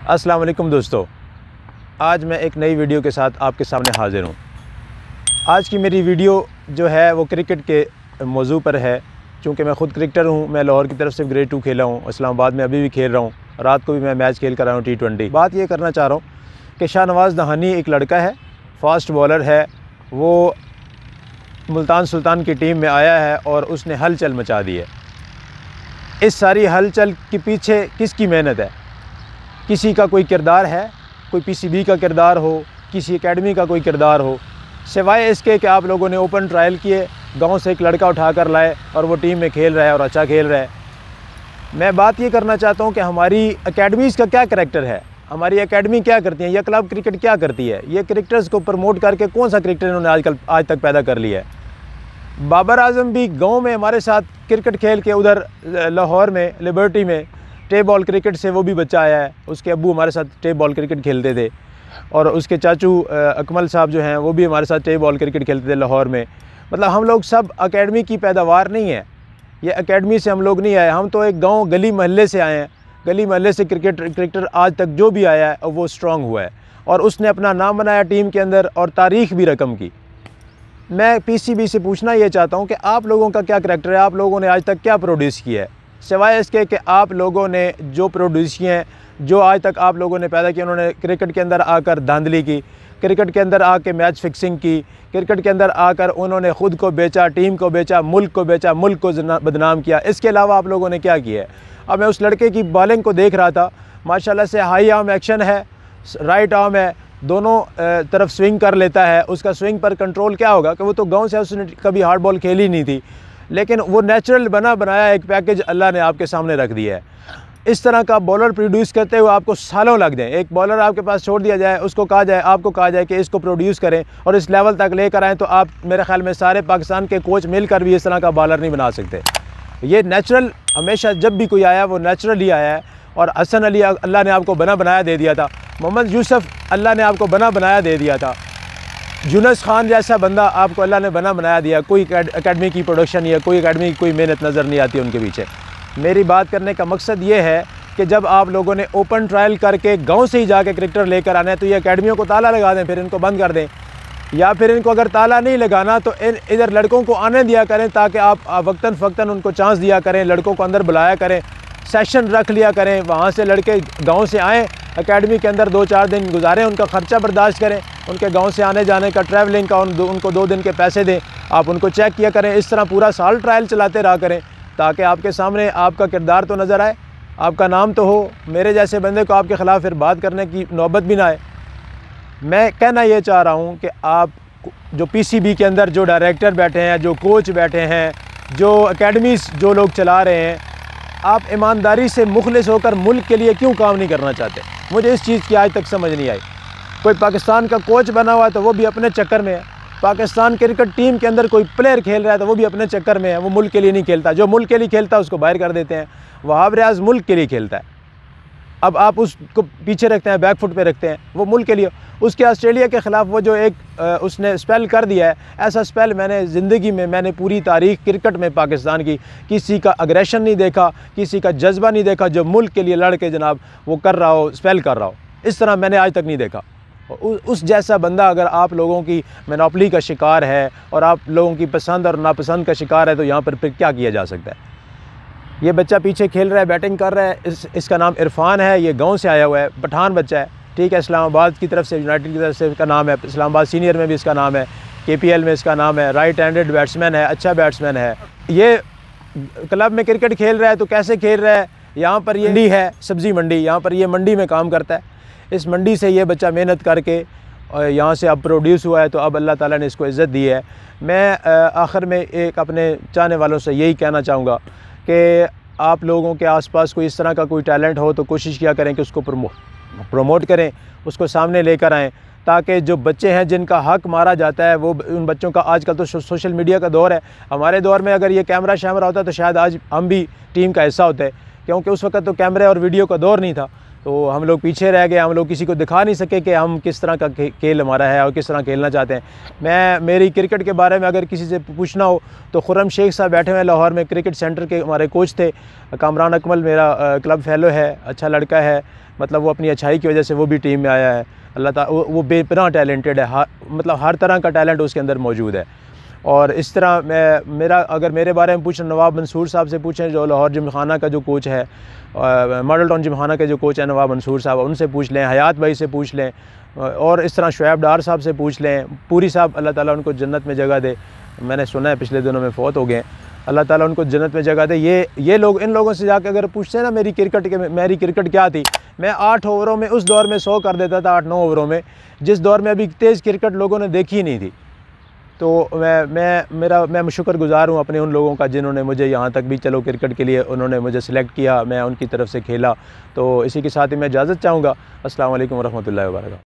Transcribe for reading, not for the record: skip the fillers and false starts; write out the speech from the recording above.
अस्सलाम वालेकुम दोस्तों, आज मैं एक नई वीडियो के साथ आपके सामने हाज़िर हूँ। आज की मेरी वीडियो जो है वो क्रिकेट के मौजू पर है। चूँकि मैं ख़ुद क्रिकेटर हूँ, मैं लाहौर की तरफ से ग्रेड 2 खेला हूँ, इस्लामाबाद में अभी भी खेल रहा हूँ, रात को भी मैं मैच खेल कर आया हूँ T20। बात ये करना चाह रहा हूँ कि शाहनवाज़ दहानी एक लड़का है, फास्ट बॉलर है, वो मुल्तान सुल्तान की टीम में आया है और उसने हलचल मचा दी है। इस सारी हलचल के पीछे किसकी मेहनत है? किसी का कोई किरदार है, कोई PCB का किरदार हो, किसी एकेडमी का कोई किरदार हो, सिवाय इसके कि आप लोगों ने ओपन ट्रायल किए, गांव से एक लड़का उठा कर लाए और वो टीम में खेल रहा है और अच्छा खेल रहा है। मैं बात ये करना चाहता हूँ कि हमारी एकेडमीज़ का क्या करैक्टर है, हमारी एकेडमी क्या करती है, या क्लब क्रिकेट क्या करती है। ये क्रिकेटर्स को प्रमोट करके कौन सा क्रिकेटर इन्होंने आज तक पैदा कर लिया है। बाबर आजम भी गाँव में हमारे साथ क्रिकेट खेल के उधर लाहौर में लिबर्टी में टे बॉल क्रिकेट से वो भी बच्चा आया है। उसके अब्बू हमारे साथ टे बॉल क्रिकेट खेलते थे और उसके चाचू अकमल साहब जो हैं वो भी हमारे साथ टे बॉल क्रिकेट खेलते थे लाहौर में। मतलब हम लोग सब एकेडमी की पैदावार नहीं है, ये एकेडमी से हम लोग नहीं आए, हम तो एक गांव गली महल्ले से आए हैं। गली महल्ले से क्रिकेटर आज तक जो भी आया है वो स्ट्रॉन्ग हुआ है और उसने अपना नाम बनाया टीम के अंदर और तारीख़ भी रकम की। मैं PCB से पूछना ये चाहता हूँ कि आप लोगों का क्या करैक्टर है, आप लोगों ने आज तक क्या प्रोड्यूस किया है, सिवाय इसके कि आप लोगों ने जो प्रोड्यूस किए हैं, जो आज तक आप लोगों ने पैदा किया। उन्होंने क्रिकेट के अंदर आकर धांधली की, क्रिकेट के अंदर आकर मैच फिक्सिंग की, क्रिकेट के अंदर आकर उन्होंने ख़ुद को बेचा, टीम को बेचा, मुल्क को बेचा, मुल्क को बदनाम किया। इसके अलावा आप लोगों ने क्या किया है? अब मैं उस लड़के की बॉलिंग को देख रहा था, माशाल्लाह से हाई आर्म एक्शन है, राइट आर्म है, दोनों तरफ स्विंग कर लेता है। उसका स्विंग पर कंट्रोल क्या होगा कि वो तो गांव से उसने कभी हार्ड बॉल खेली नहीं थी, लेकिन वो नेचुरल बनाया एक पैकेज अल्लाह ने आपके सामने रख दिया है। इस तरह का बॉलर प्रोड्यूस करते हुए आपको सालों लग जाए। एक बॉलर आपके पास छोड़ दिया जाए, उसको कहा जाए, आपको कहा जाए कि इसको प्रोड्यूस करें और इस लेवल तक लेकर आएँ, तो आप मेरे ख्याल में सारे पाकिस्तान के कोच मिलकर भी इस तरह का बॉलर नहीं बना सकते। ये नेचुरल हमेशा जब भी कोई आया वो नेचुरल ही आया है। और हसन अली अल्लाह ने आपको बनाया दे दिया था, मोहम्मद यूसुफ अल्लाह ने आपको बनाया दे दिया था, यूनुस खान जैसा बंदा आपको अल्लाह ने बनाया दिया। कोई एकेडमी की प्रोडक्शन या कोई एकेडमी की कोई मेहनत नज़र नहीं आती उनके पीछे। मेरी बात करने का मकसद ये है कि जब आप लोगों ने ओपन ट्रायल करके गांव से ही जाके क्रिकेटर लेकर आना है, तो ये एकेडमियों को ताला लगा दें, फिर इनको बंद कर दें, या फिर इनको अगर ताला नहीं लगाना तो इधर लड़कों को आने दिया करें, ताकि आप वक्तन फ़क्तन उनको चांस दिया करें, लड़कों को अंदर बुलाया करें, सेशन रख लिया करें, वहाँ से लड़के गाँव से आएँ, एकेडमी के अंदर 2-4 दिन गुजारें, उनका ख़र्चा बर्दाश्त करें, उनके गांव से आने जाने का, ट्रैवलिंग का, उनको 2 दिन के पैसे दें, आप उनको चेक किया करें। इस तरह पूरा साल ट्रायल चलाते रहा करें, ताकि आपके सामने आपका किरदार तो नज़र आए, आपका नाम तो हो, मेरे जैसे बंदे को आपके ख़िलाफ़ फिर बात करने की नौबत भी ना आए। मैं कहना ये चाह रहा हूँ कि आप जो PCB के अंदर जो डायरेक्टर बैठे हैं, जो कोच बैठे हैं, जो एकेडमीज़ जो लोग चला रहे हैं, आप ईमानदारी से मुखलिस होकर मुल्क के लिए क्यों काम नहीं करना चाहते? मुझे इस चीज़ की आज तक समझ नहीं आई। कोई पाकिस्तान का कोच बना हुआ है तो वो भी अपने चक्कर में है, पाकिस्तान क्रिकेट टीम के अंदर कोई प्लेयर खेल रहा है तो वो भी अपने चक्कर में है, वो मुल्क के लिए नहीं खेलता। जो मुल्क के लिए खेलता है उसको बाहर कर देते हैं। वहाब रियाज मुल्क के लिए खेलता है, अब आप उसको पीछे रखते हैं, बैक फुट पे रखते हैं, वो मुल्क के लिए। उसके ऑस्ट्रेलिया के ख़िलाफ़ वो जो एक उसने स्पेल कर दिया है, ऐसा स्पेल मैंने ज़िंदगी में, मैंने पूरी तारीख़ क्रिकेट में पाकिस्तान की किसी का अग्रेशन नहीं देखा, किसी का जज्बा नहीं देखा जो मुल्क के लिए लड़ के जनाब वो कर रहा हो, स्पेल कर रहा हो। इस तरह मैंने आज तक नहीं देखा। उस जैसा बंदा अगर आप लोगों की मोनोपोली का शिकार है और आप लोगों की पसंद और नापसंद का शिकार है, तो यहाँ पर फिर क्या किया जा सकता है? ये बच्चा पीछे खेल रहा है, बैटिंग कर रहा है, इसका नाम इरफान है, ये गांव से आया हुआ है, पठान बच्चा है, ठीक है। इस्लामाबाद की तरफ से, यूनाइटेड की तरफ से इसका नाम है, इस्लामाबाद सीनियर में भी इसका नाम है, KPL में इसका नाम है, राइट हैंडेड बैट्समैन है, अच्छा बैट्समैन है। ये क्लब में क्रिकेट खेल रहा है तो कैसे खेल रहा है? यहाँ पर ये मंडी है, सब्ज़ी मंडी, यहाँ पर ये मंडी में काम करता है। इस मंडी से ये बच्चा मेहनत करके और यहाँ से अब प्रोड्यूस हुआ है, तो अब अल्लाह ताला ने इसको इज़्ज़त दी है। मैं आखिर में एक अपने चाहने वालों से यही कहना चाहूँगा कि आप लोगों के आसपास कोई इस तरह का कोई टैलेंट हो तो कोशिश किया करें कि उसको प्रमोट करें, उसको सामने लेकर आएँ, ताकि जो बच्चे हैं जिनका हक मारा जाता है वो उन बच्चों का, आजकल तो सोशल मीडिया का दौर है, हमारे दौर में अगर ये कैमरा शैमरा होता तो शायद आज हम भी टीम का हिस्सा होते, क्योंकि उस वक्त तो कैमरे और वीडियो का दौर नहीं था। तो हम लोग पीछे रह गए, हम लोग किसी को दिखा नहीं सके कि हम किस तरह का खेल हमारा है और किस तरह खेलना चाहते हैं। मेरी क्रिकेट के बारे में अगर किसी से पूछना हो तो खुर्रम शेख साहब बैठे हुए हैं लाहौर में, क्रिकेट सेंटर के हमारे कोच थे। कामरान अकमल मेरा क्लब फेलो है, अच्छा लड़का है, मतलब वो अपनी अच्छाई की वजह से वो भी टीम में आया है। अल्लाह ताला वो बेपनाह टैलेंटेड है, मतलब हर तरह का टैलेंट उसके अंदर मौजूद है। और इस तरह अगर मेरे बारे में पूछें, नवाब मंसूर साहब से पूछें जो लाहौर जिमखाना का जो कोच है, मॉडल टाउन जिमखाना के जो कोच है नवाब मंसूर साहब, उनसे पूछ लें, हयात भाई से पूछ लें, और इस तरह शुएब डार साहब से पूछ लें। पूरी साहब अल्लाह ताला उनको जन्नत में जगह दे, मैंने सुना है पिछले दिनों में फ़ौत हो गए, अल्लाह ताला उनको जन्नत में जगह दे। ये लोग, इन लोगों से जाकर अगर पूछते हैं ना मेरी क्रिकेट क्या थी, मैं 8 ओवरों में उस दौर में 100 कर देता था, 8-9 ओवरों में, जिस दौर में अभी तेज़ क्रिकेट लोगों ने देखी नहीं थी। तो मैं शुक्रगुज़ार हूँ अपने उन लोगों का जिन्होंने मुझे यहाँ तक भी, चलो क्रिकेट के लिए उन्होंने मुझे सिलेक्ट किया, मैं उनकी तरफ से खेला। तो इसी के साथ ही मैं इजाज़त चाहूँगा। अस्सलाम वालेकुम रहमतुल्लाहि व बरकातहू।